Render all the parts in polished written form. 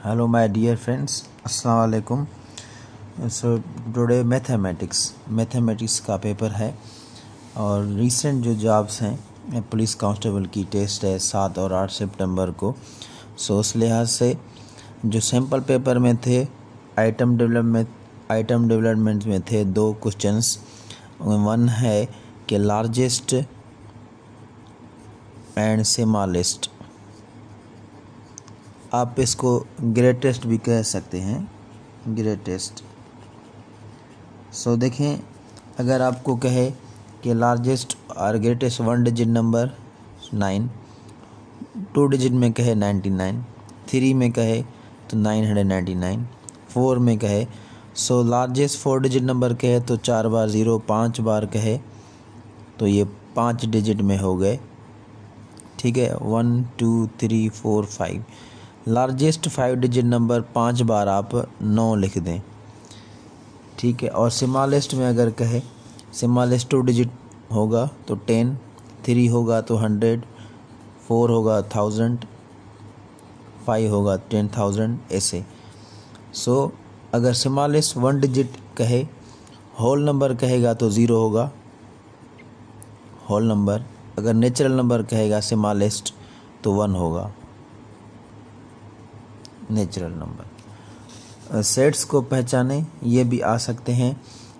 Hello my dear friends, अस्सलाम वालेकुम। So today mathematics का पेपर है और रिसेंट जो जॉब्स हैं पुलिस कांस्टेबल की टेस्ट है 7 और 8 सितंबर को। सो उस लिहाज से जो सैम्पल पेपर में थे आइटम डेवलपमेंट में थे 2 क्वेश्चंस। वन है कि लार्जेस्ट एंड स्मॉलेस्ट, आप इसको ग्रेटेस्ट भी कह सकते हैं, ग्रेटेस्ट। सो देखें, अगर आपको कहे कि लार्जेस्ट और ग्रेटेस्ट 1 डिजिट नंबर 9, 2 डिजिट में कहे 99, 3 में कहे तो 999, 4 में कहे सो लार्जेस्ट 4 डिजिट नंबर कहे तो 4 बार 0, 5 बार कहे तो ये 5 डिजिट में हो गए। ठीक है, 1 2 3 4 5। लार्जेस्ट 5 डिजिट नंबर 5 बार आप 9 लिख दें। ठीक है, और स्मॉलेस्ट में अगर कहे स्मॉलेस्ट 2 डिजिट होगा तो 10, 3 होगा तो 100, 4 होगा 1000, 5 होगा 10,000 ऐसे। सो अगर स्मॉलेस्ट 1 डिजिट कहे, होल नंबर कहेगा तो 0 होगा होल नंबर। अगर नेचुरल नंबर कहेगा स्मॉलेस्ट तो 1 होगा नेचुरल नंबर। सेट्स को पहचाने ये भी आ सकते हैं।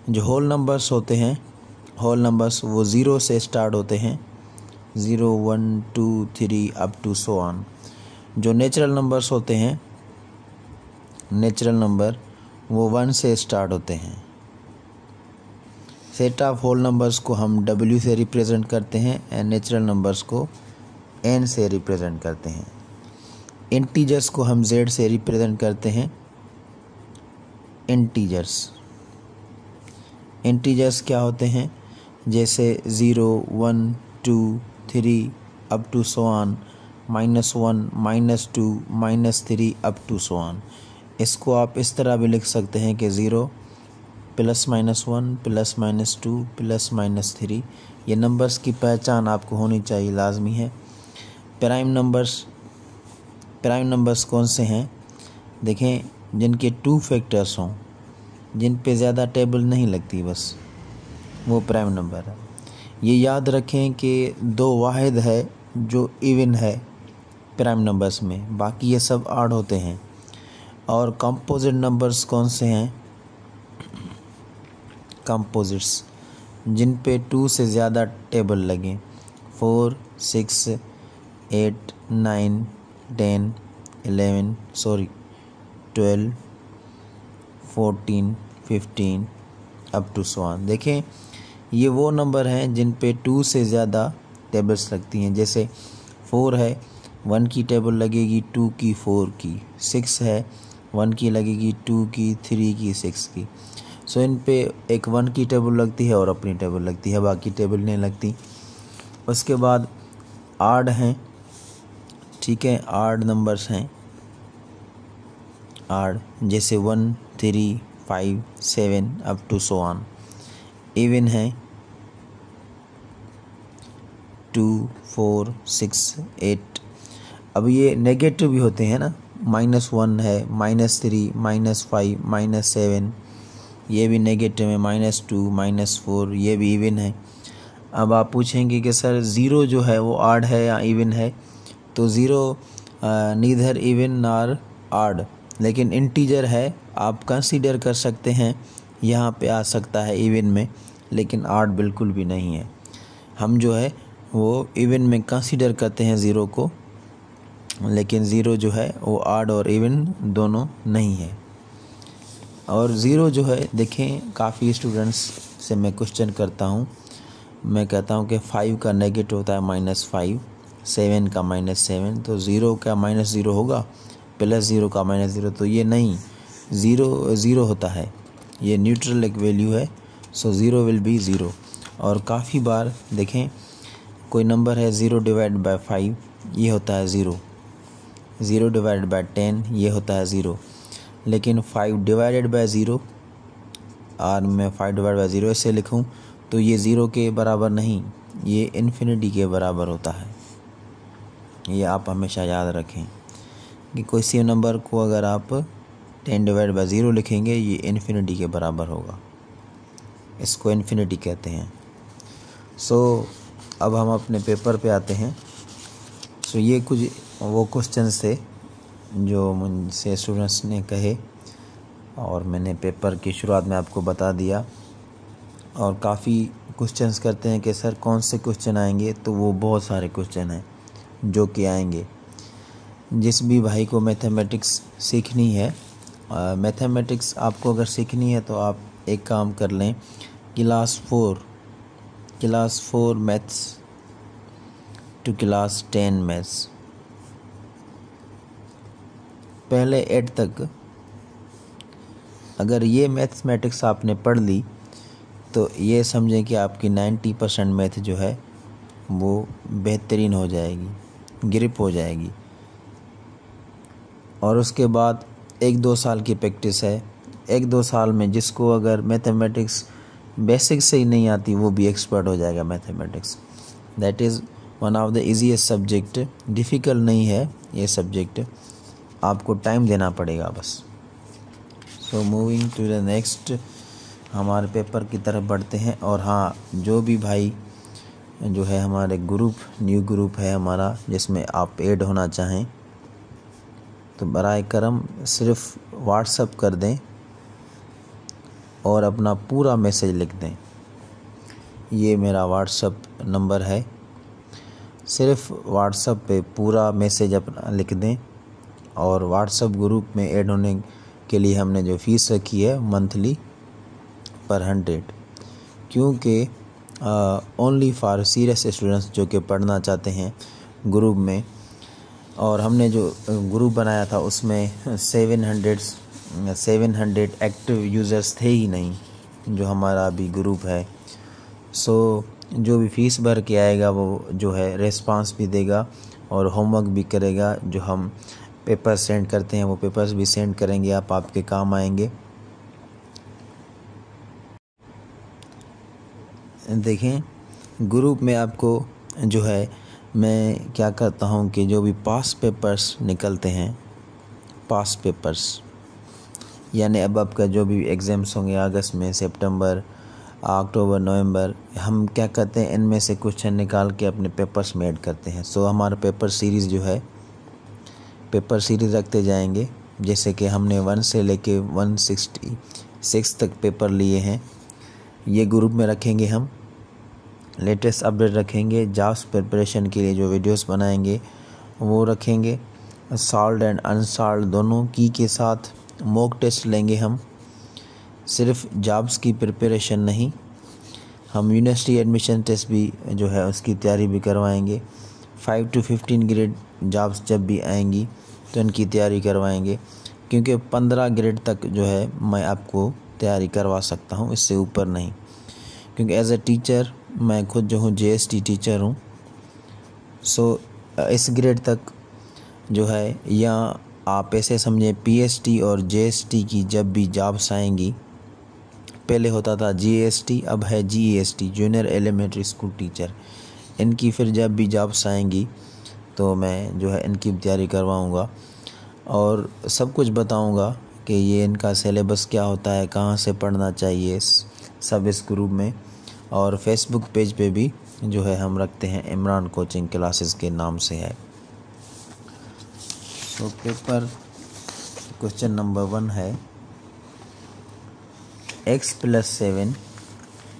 जो होल नंबर्स होते हैं, होल नंबर्स वो 0 से स्टार्ट होते हैं, 0 1 2 3 अप टू सो ऑन। जो नेचुरल नंबर्स होते हैं, नेचुरल नंबर वो 1 से स्टार्ट होते हैं। सेट ऑफ होल नंबर्स को हम W से रिप्रेजेंट करते हैं एंड नेचुरल नंबर्स को N से रिप्रेजेंट करते हैं। इंटीजर्स को हम Z से रिप्रेजेंट करते हैं, इंटीजर्स क्या होते हैं, जैसे 0 1 2 3 up to so on, -1 -2 -3 up to so on. इसको आप इस तरह भी लिख सकते हैं कि 0 +-1 +-2 +-3। ये नंबर्स की पहचान आपको होनी चाहिए, लाजमी है। प्राइम नंबर्स कौन से हैं? देखें, जिनके 2 फैक्टर्स हों, जिन पे ज़्यादा टेबल नहीं लगती, बस वो प्राइम नंबर है। ये याद रखें कि 2 वाहिद है जो इवन है प्राइम नंबर्स में, बाकी ये सब ऑड होते हैं। और कंपोजिट नंबर्स कौन से हैं? कंपोजिट्स जिन पे 2 से ज़्यादा टेबल लगें, 4 6 8 9 10 11 12 14 15 अप टू सो ऑन। देखें, ये वो नंबर हैं जिन पे 2 से ज़्यादा टेबल्स लगती हैं। जैसे 4 है, 1 की टेबल लगेगी, 2 की, 4 की। 6 है, 1 की लगेगी, 2 की, 3 की, 6 की। सो इन पे एक 1 की टेबल लगती है और अपनी टेबल लगती है, बाकी टेबल नहीं लगती। उसके बाद आड हैं, ठीक है, आड नंबर्स हैं, आड जैसे 1 3 5 7 up to so on. Even है 2 4 6 8। अब ये नेगेटिव भी होते हैं ना, -1 है, -3 -5 -7, ये भी नेगेटिव है, -2 -4, ये भी इवन है। अब आप पूछेंगे कि सर 0 जो है वो आड है या इवन है? तो 0 नीदर इवन नॉर आड, लेकिन इंटीजर है, आप कंसीडर कर सकते हैं, यहाँ पे आ सकता है इवन में, लेकिन आड बिल्कुल भी नहीं है। हम जो है वो इवन में कंसीडर करते हैं 0 को, लेकिन 0 जो है वो आड और इवन दोनों नहीं है। और 0 जो है, देखें, काफ़ी स्टूडेंट्स से मैं क्वेश्चन करता हूँ, मैं कहता हूँ कि 5 का नेगेटिव होता है -5, 7 का -7, तो 0 का -0 होगा, +0 का -0, तो ये नहीं, 0 होता है, ये न्यूट्रल एक वैल्यू है। सो 0 विल बी 0। और काफ़ी बार देखें, कोई नंबर है 0 डिवाइड बाय 5, ये होता है 0, 0 डिवाइड बाय 10, ये होता है 0, लेकिन 5 डिवाइडेड बाय 0, और मैं 5 डिवाइड बाय 0 ऐसे लिखूं तो ये 0 के बराबर नहीं, ये इन्फिनिटी के बराबर होता है। ये आप हमेशा याद रखें। कि किसी नंबर को अगर आप 10/0 लिखेंगे ये इन्फिनिटी के बराबर होगा, इसको इन्फिनिटी कहते हैं। सो अब हम अपने पेपर पे आते हैं। सो ये कुछ वो क्वेश्चंस थे जो मुझसे स्टूडेंट्स ने कहे और मैंने पेपर की शुरुआत में आपको बता दिया। और काफ़ी क्वेश्चंस करते हैं कि सर कौन से क्वेश्चन आएंगे, तो वो बहुत सारे क्वेश्चन हैं जो कि आएंगे। जिस भी भाई को मैथमेटिक्स सीखनी है, मैथमेटिक्स आपको अगर सीखनी है तो आप एक काम कर लें, class 4 maths to class 10 maths, पहले 8 तक अगर ये मैथमेटिक्स आपने पढ़ ली तो ये समझें कि आपकी 90% मैथ जो है वो बेहतरीन हो जाएगी, ग्रिप हो जाएगी। और उसके बाद 1-2 साल की प्रैक्टिस है। 1-2 साल में जिसको अगर मैथमेटिक्स बेसिक से ही नहीं आती वो भी एक्सपर्ट हो जाएगा mathematics. That is one of the easiest subject. Difficult नहीं है ये सब्जेक्ट, आपको टाइम देना पड़ेगा बस। So moving to the next, हमारे पेपर की तरफ बढ़ते हैं। और हाँ, जो भी भाई जो है हमारे ग्रुप, न्यू ग्रुप है हमारा, जिसमें आप ऐड होना चाहें तो बराए करम सिर्फ व्हाट्सअप कर दें और अपना पूरा मैसेज लिख दें। ये मेरा व्हाट्सअप नंबर है, सिर्फ व्हाट्सअप पे पूरा मैसेज अपना लिख दें। और व्हाट्सअप ग्रुप में ऐड होने के लिए हमने जो फ़ीस रखी है मंथली पर 100, क्योंकि ओनली फॉर सीरियस स्टूडेंट्स जो कि पढ़ना चाहते हैं ग्रुप में। और हमने जो ग्रुप बनाया था उसमें 700 एक्टिव यूज़र्स थे ही नहीं, जो हमारा अभी ग्रुप है। सो जो भी फ़ीस भर के आएगा वो जो है रेस्पॉन्स भी देगा और होमवर्क भी करेगा। जो हम पेपर सेंड करते हैं वो पेपर्स भी सेंड करेंगे, आपके काम आएंगे। देखें, ग्रुप में आपको जो है मैं क्या करता हूँ कि जो भी पास पेपर्स निकलते हैं, पास पेपर्स यानी अब आपका जो भी एग्ज़ाम्स होंगे अगस्त में, सितंबर, अक्टूबर, नवंबर, हम क्या करते हैं इनमें से क्वेश्चन निकाल के अपने पेपर्स में ऐड करते हैं। सो हमारा पेपर सीरीज़ जो है, पेपर सीरीज़ रखते जाएंगे। जैसे कि हमने 1 से लेके 166 तक पेपर लिए हैं, ये ग्रुप में रखेंगे। हम लेटेस्ट अपडेट रखेंगे, जाव्स प्रिपरेशन के लिए जो वीडियोस बनाएंगे वो रखेंगे। सॉल्व्ड एंड अनसॉल्व्ड दोनों की के साथ मॉक टेस्ट लेंगे हम। सिर्फ जाव्स की प्रिपरेशन नहीं, हम यूनिवर्सिटी एडमिशन टेस्ट भी जो है उसकी तैयारी भी करवाएंगे। 5 to 15 ग्रेड जाव्स जब भी आएंगी तो इनकी तैयारी करवाएंगे, क्योंकि 15 ग्रेड तक जो है मैं आपको तैयारी करवा सकता हूँ, इससे ऊपर नहीं। क्योंकि एज ए टीचर मैं खुद जो हूँ JST टीचर हूँ। सो इस ग्रेड तक जो है, या आप ऐसे समझें PST और JST की जब भी जॉब्स आएंगी, पहले होता था GST, अब है GEST, junior elementary school teacher. इनकी फिर जब भी जॉब्स आएंगी तो मैं जो है इनकी तैयारी करवाऊँगा और सब कुछ बताऊँगा कि ये इनका सिलेबस क्या होता है, कहाँ से पढ़ना चाहिए, सब इस ग्रुप में। और फेसबुक पेज पे भी जो है हम रखते हैं, इमरान कोचिंग क्लासेस के नाम से है। तो पेपर क्वेश्चन नंबर 1 है, x + 7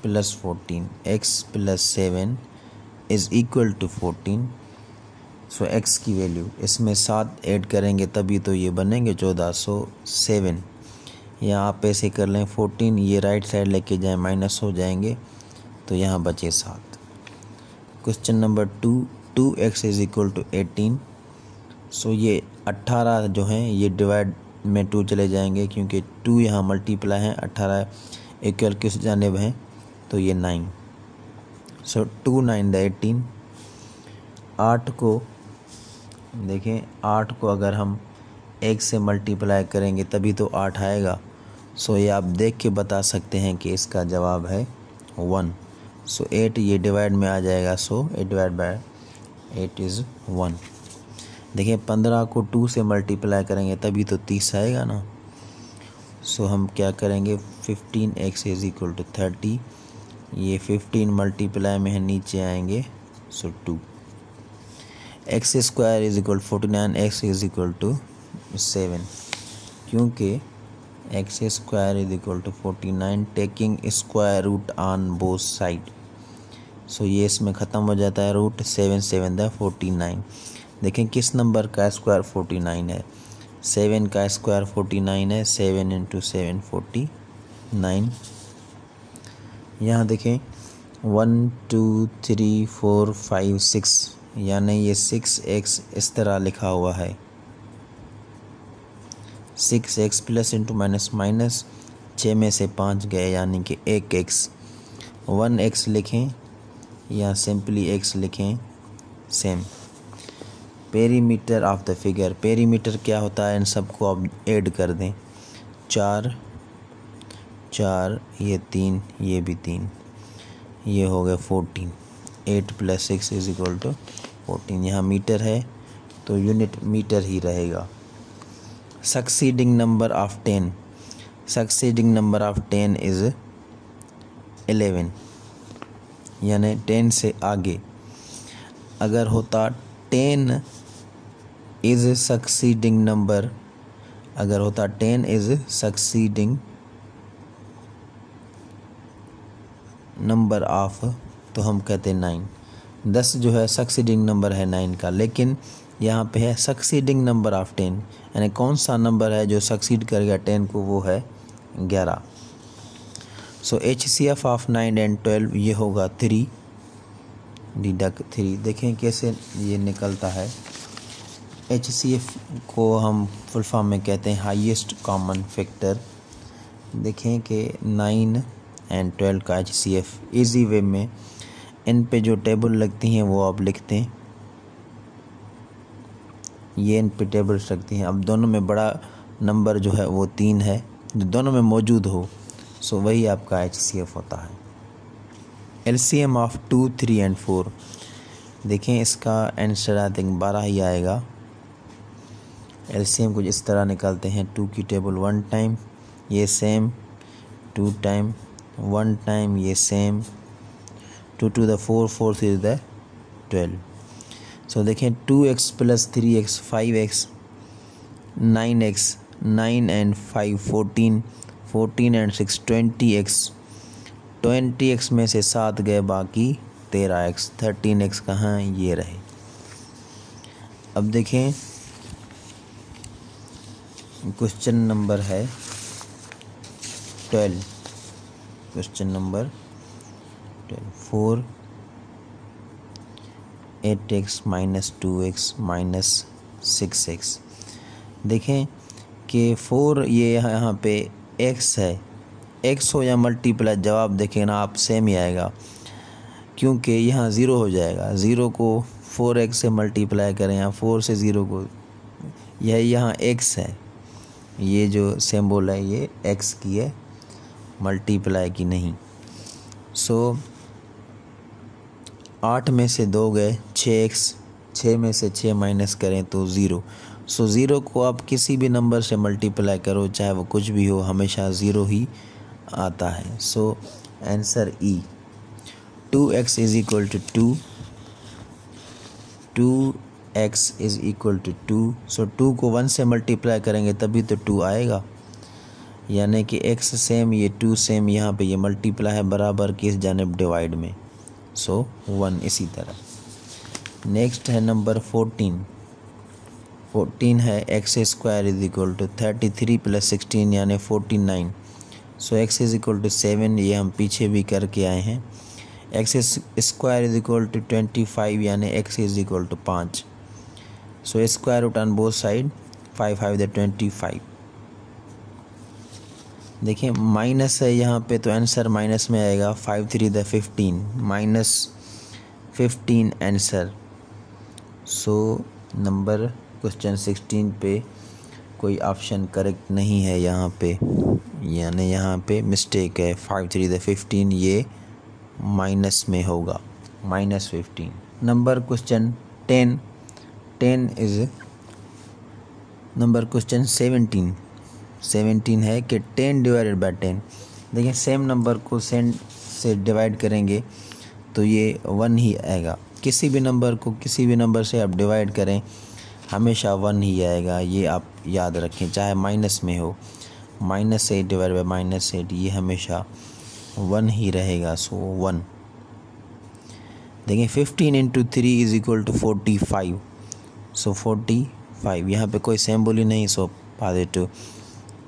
+ 14, x + 7 = 14। सो x की वैल्यू, इसमें 7 ऐड करेंगे तभी तो ये बनेंगे 14। सो 7 यहाँ आप ऐसे कर लें, 14 ये राइट साइड लेके जाएं, माइनस हो जाएंगे तो यहाँ बचे 7। Question number 2, 2x = 18। सो ये 18 जो हैं ये डिवाइड में 2 चले जाएंगे, क्योंकि 2 यहाँ मल्टीप्लाई हैं, 18 इक्वल किस जानिब हैं तो ये 9। सो 2 9 18। 8 को देखें, 8 को अगर हम 1 से मल्टीप्लाई करेंगे तभी तो 8 आएगा। सो ये आप देख के बता सकते हैं कि इसका जवाब है 1। सो 8 ये डिवाइड में आ जाएगा, सो 8 / 8 = 1। देखिए 15 को 2 से मल्टीप्लाई करेंगे तभी तो 30 आएगा ना। सो हम क्या करेंगे, 15x इज इक्वल टू 30, ये 15 मल्टीप्लाई में है, नीचे आएंगे, so 2। X square is equal 49, x is equal to 7, क्योंकि x square is equal to 49 taking square root on both side. So ये इसमें ख़त्म हो जाता है रूट, 7 7 49। देखें किस नंबर का स्क्वायर 49 है, 7 का स्क्वायर 49 है, 7 इंटू 7 49। यहाँ देखें 1 2 3 4 5 6, यानी ये 6x इस तरह लिखा हुआ है, 6x plus into minus minus, 6 में से 5 गए यानी कि 1x, 1x लिखें या सिंपली x लिखें, same. Perimeter of the figure, perimeter क्या होता है, इन सबको आप ऐड कर दें, 4 4, ये 3, ये भी 3, ये हो गए 14, 8 प्लस 6 इज इक्वल टू 14। यहाँ मीटर है तो यूनिट मीटर ही रहेगा। Succeeding number of 10, succeeding number of 10 is 11, यानी 10 से आगे। अगर होता 10 इज़ सक्सीडिंग नंबर, अगर होता 10 इज़ सक्सीडिंग नंबर ऑफ, तो हम कहते 9। 10 जो है सक्सीडिंग नंबर है 9 का, लेकिन यहाँ पे है सक्सीडिंग नंबर ऑफ 10, यानी कौन सा नंबर है जो सक्सीड करेगा 10 को, वो है 11। सो HCF ऑफ 9 एंड 12 ये होगा 3, डिडक्ट 3। देखें कैसे ये निकलता है। HCF को हम फुल फॉर्म में कहते हैं हाईएस्ट कॉमन फैक्टर। देखें कि 9 एंड 12 का HCF इजी वे में, इन पे जो टेबल लगती हैं वो आप लिखते हैं, ये इन पे टेबल लगती हैं। अब दोनों में बड़ा नंबर जो है वो 3 है, जो दोनों में मौजूद हो, सो वही आपका HCF होता है। LCM ऑफ 2 3 एंड 4, देखें इसका आंसर आई थिंक 12 ही आएगा। LCM कुछ इस तरह निकालते हैं, 2 की टेबल 1 टाइम, ये सेम, 2 टाइम 1 टाइम, ये same, 2 to the 4, 4 is the 12। सो देखें 2x plus 3x 5x, 9x, 9 and 5 14, 14 and 6 20x, 20x में से 7 गए, बाकी 13x, 13x कहाँ, ये रहे। अब देखें क्वेश्चन नंबर है 12, question number 4 8x minus 2x minus 6x। देखें कि 4 ये यहाँ पे x है, x हो या मल्टीप्लाई, जवाब देखें ना आप सेम ही आएगा, क्योंकि यहाँ 0 हो जाएगा। 0 को 4x से मल्टीप्लाई करें या 4 से 0 को, यह यहाँ x है, ये जो सिंबल है ये x की है, मल्टीप्लाई की नहीं। सो 8 में से 2 गए, 6x, 6 में से 6 माइनस करें तो 0। सो 0 को आप किसी भी नंबर से मल्टीप्लाई करो, चाहे वो कुछ भी हो, हमेशा 0 ही आता है। So answer E। 2x is equal to 2, 2x is equal to 2। So 2 को 1 से मल्टीप्लाई करेंगे तभी तो 2 आएगा, यानी कि x सेम, ये 2 सेम, यहाँ पे ये मल्टीप्लाई है बराबर की इस जानिब डिवाइड में, सो 1 इसी तरह। नेक्स्ट है नंबर 14। 14 है x square is equal to 33 plus 16 यानी 49। So x is equal to 7, ये हम पीछे भी करके आए हैं। X square is equal to 25 यानी x is equal to 5। So square root on both side, 5 5 the 25। देखिए माइनस है यहाँ पे तो आंसर माइनस में आएगा, 5 3 the 15, minus 15 answer. So number question 16 पे कोई ऑप्शन करेक्ट नहीं है यहाँ पे, यानी यहाँ पे मिस्टेक है। 5 3 द 15 ये माइनस में होगा, -15। Number question 10। 10 is number question 17 है कि 10 डिवाइडेड बाय 10। देखिए सेम नंबर को से डिवाइड करेंगे तो ये 1 ही आएगा। किसी भी नंबर को किसी भी नंबर से आप डिवाइड करें हमेशा 1 ही आएगा, ये आप याद रखें, चाहे माइनस में हो। -8 डिवाइड बाय -8 ये हमेशा 1 ही रहेगा, सो 1। देखिए 15 into 3 is equal to 45, so 45। यहाँ पे कोई सिंबल ही नहीं, so positive.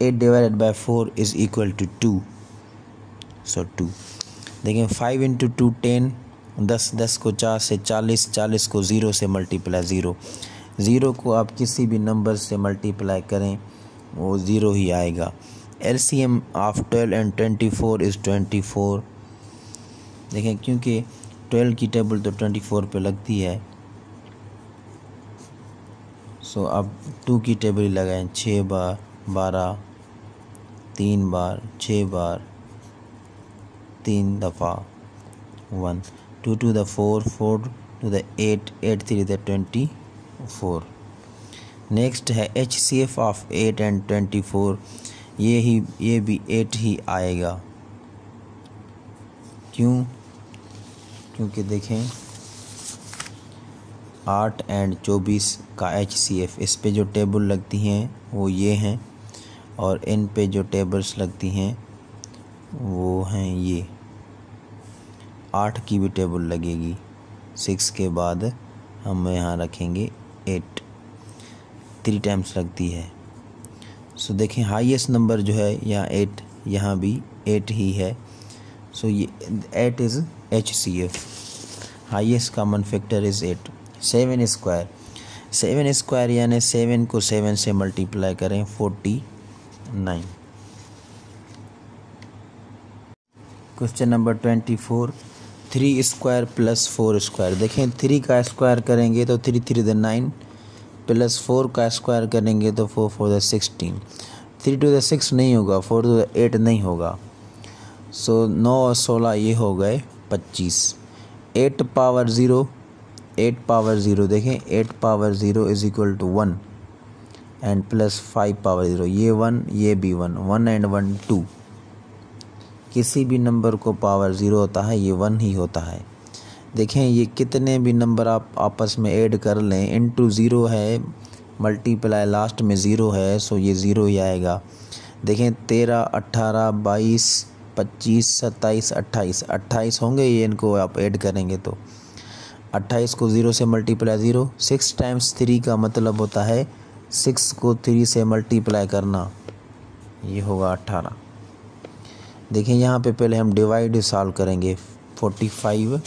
8 divided by 4 is equal to 2, so 2। देखिए 5 इंटू 2 10, 10 को 4 से 40, 40 को 0 से मल्टीप्लाई 0 को आप किसी भी नंबर से मल्टीप्लाई करें वो 0 ही आएगा। LCM of 12 and 24 is 24। देखें क्योंकि 12 की टेबल तो 24 पे लगती है, सो अब 2 की टेबल ही लगाएं। 6 बार 12, 3 बार 6 बार, 3 दफ़ा 1, 2 to the 4, 4 to the 8, 8 3 the 24। Next है HCF ऑफ 8 एंड 24, ये भी 8 ही आएगा। क्यों? क्योंकि देखें 8 एंड 24 का HCF, इस पे जो टेबल लगती हैं वो ये हैं, और इन पे जो टेबल्स लगती हैं वो हैं ये। 8 की भी टेबल लगेगी, 6 के बाद हम यहाँ रखेंगे 8, 3 टाइम्स लगती है। सो देखें हाईएस्ट नंबर जो है यहाँ 8, यहाँ भी 8 ही है, सो ये 8 is HCF। Highest common factor is 8। 7 square, 7 square यानी 7 को 7 से मल्टीप्लाई करें 49। Question number 24, 3 square plus 4 square. देखें 3 का स्क्वायर करेंगे तो 3 3 द 9, प्लस 4 का स्क्वायर करेंगे तो 4 4 द 16। 3 to the 6 नहीं होगा, 4 to the 8 नहीं होगा, सो 9 और 16 ये हो गए 25। 8 पावर 0, 8 पावर 0, देखें 8 power 0 is equal to 1 and plus 5 power 0, ये 1 ये भी 1, 1 एंड 1 2। किसी भी नंबर को पावर 0 होता है ये 1 ही होता है। देखें ये कितने भी नंबर आप आपस में ऐड कर लें, इनटू 0 है, मल्टीप्लाई लास्ट में 0 है, सो ये 0 ही आएगा। देखें 13 18 22 25 27 28, 28 होंगे ये, इनको आप ऐड करेंगे तो 28 को 0 से मल्टीप्लाई 0, 6 टाइम्स 3 का मतलब होता है 6 को 3 से मल्टीप्लाई करना, ये होगा 18। देखें यहाँ पे पहले हम डिवाइड सॉल्व करेंगे। 45,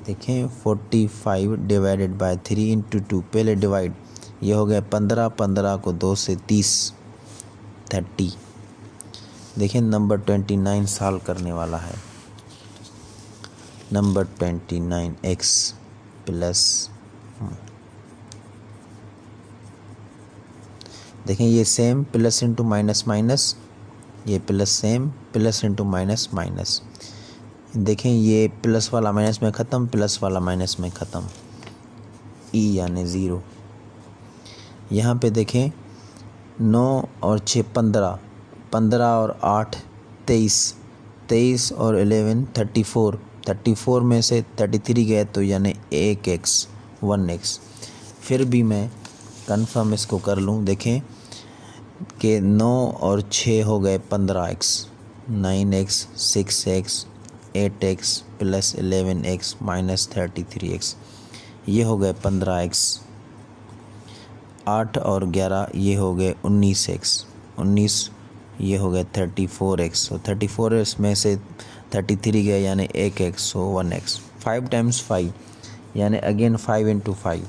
देखें 45 डिवाइडेड बाय 3 इंटू 2, पहले डिवाइड, ये हो गया 15, 15 को 2 से 30, 30। देखें नंबर 29 सॉल्व करने वाला है। नंबर 29 x प्लस, देखें ये same, plus into minus minus, ये plus same, plus into minus minus. देखें ये प्लस वाला माइनस में ख़त्म, प्लस वाला माइनस में ख़त्म, ई यानी 0। यहाँ पे देखें 9 और 6 15, 15 और 8 23, 23 और 11 34, 34 में से 33 गए तो यानी 1x 1x। फिर भी मैं कंफर्म इसको कर लूँ, देखें कि 9 और 6 हो गए 15x, 9x 6x 8x plus 11x minus 33x, ये हो गए 15x। 8 और 11 ये हो गए 19x, 19 ये हो गए 34x, तो 34x में से 33 गए यानी 1x, सो 1x। 5 टाइम्स 5 यानी अगेन 5 इंटू 5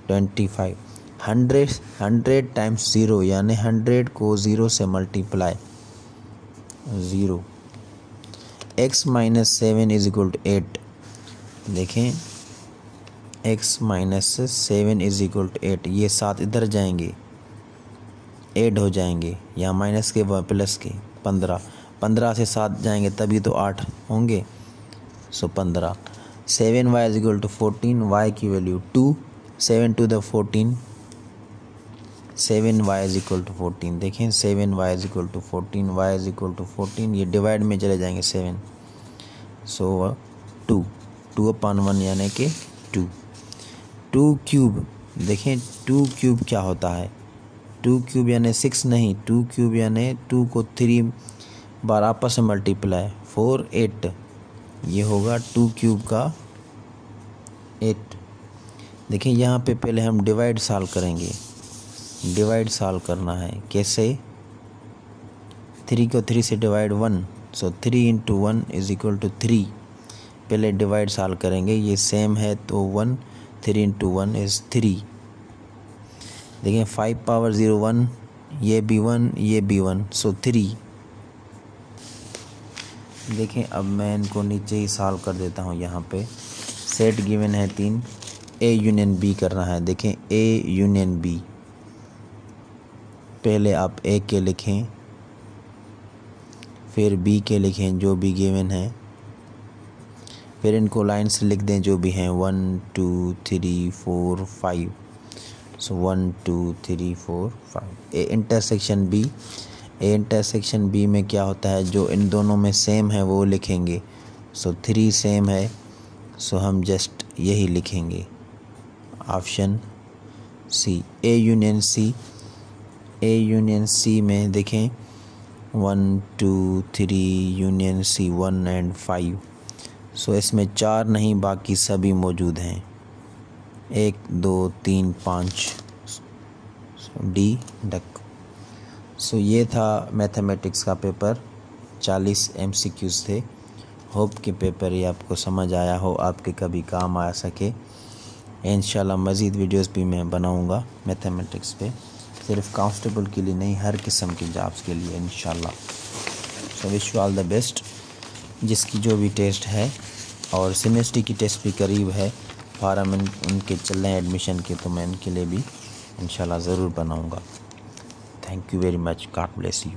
25। 100 टाइम्स 0 यानी 100 को 0 से multiply 0। x minus 7 is equal to 8। देखें x minus 7 is equal to 8, ये 7 इधर जाएंगे, ऐड हो जाएंगे, यहाँ माइनस के प्लस के 15, 15 से 7 जाएंगे तभी तो 8 होंगे, so 15। 7y is equal to 14, y की value 2, 7 to the 14, 7y is equal to 14। देखें 7y is equal to 14, y is equal to 14, ये डिवाइड में चले जाएंगे 7, सो 2 अपॉन 1 यानी कि 2 क्यूब। देखें 2 क्यूब क्या होता है, 2 क्यूब यानी 6 नहीं, 2 क्यूब यानी 2 को 3 बार आपस में मल्टीप्लाई, 4 8, ये होगा 2 क्यूब का 8। देखिए यहाँ पे पहले हम डिवाइड सॉल्व करेंगे, डिवाइड सॉल्व करना है कैसे, 3 को 3 से divide 1, so 3 into 1 is equal to 3। पहले डिवाइड सॉल्व करेंगे, ये सेम है तो 1, 3 इंटू 1 इज़ 3। देखिए 5 पावर 0 1, ये भी 1, ये भी 1, सो 3। देखें अब मैं इनको नीचे ही सॉल्व कर देता हूँ। यहाँ पे सेट गिवन है 3, ए यूनियन बी करना है। देखें ए यूनियन बी, पहले आप ए के लिखें, फिर बी के लिखें जो भी गिवन है, फिर इनको लाइन से लिख दें जो भी हैं, 1 2 3 4 5, so 1 2 3 4 5। A intersection B, A intersection B में क्या होता है, जो इन दोनों में सेम है वो लिखेंगे, सो 3 सेम है, सो हम जस्ट यही लिखेंगे, option C A union C. A union C में देखें 1 2 3 यूनियन सी 1 एंड 5, सो इसमें 4 नहीं बाकी सभी मौजूद हैं, 1 2 3 5, डी डक। सो ये था मैथमेटिक्स का पेपर, 40 MCQs थे। होप कि पेपर ये आपको समझ आया हो, आपके कभी काम आ सके। इंशाल्लाह मज़ीद वीडियोस भी मैं बनाऊंगा मैथमेटिक्स पे, सिर्फ कांस्टेबल के लिए नहीं, हर किस्म की जॉब्स के लिए इंशाल्लाह। So wish you all the best. जिसकी जो भी टेस्ट है और सेमेस्टर की टेस्ट भी करीब है, फार्म उनके चल रहे हैं एडमिशन के, तो मैं इनके लिए भी इंशाल्लाह ज़रूर बनाऊंगा। Thank you very much, God bless you.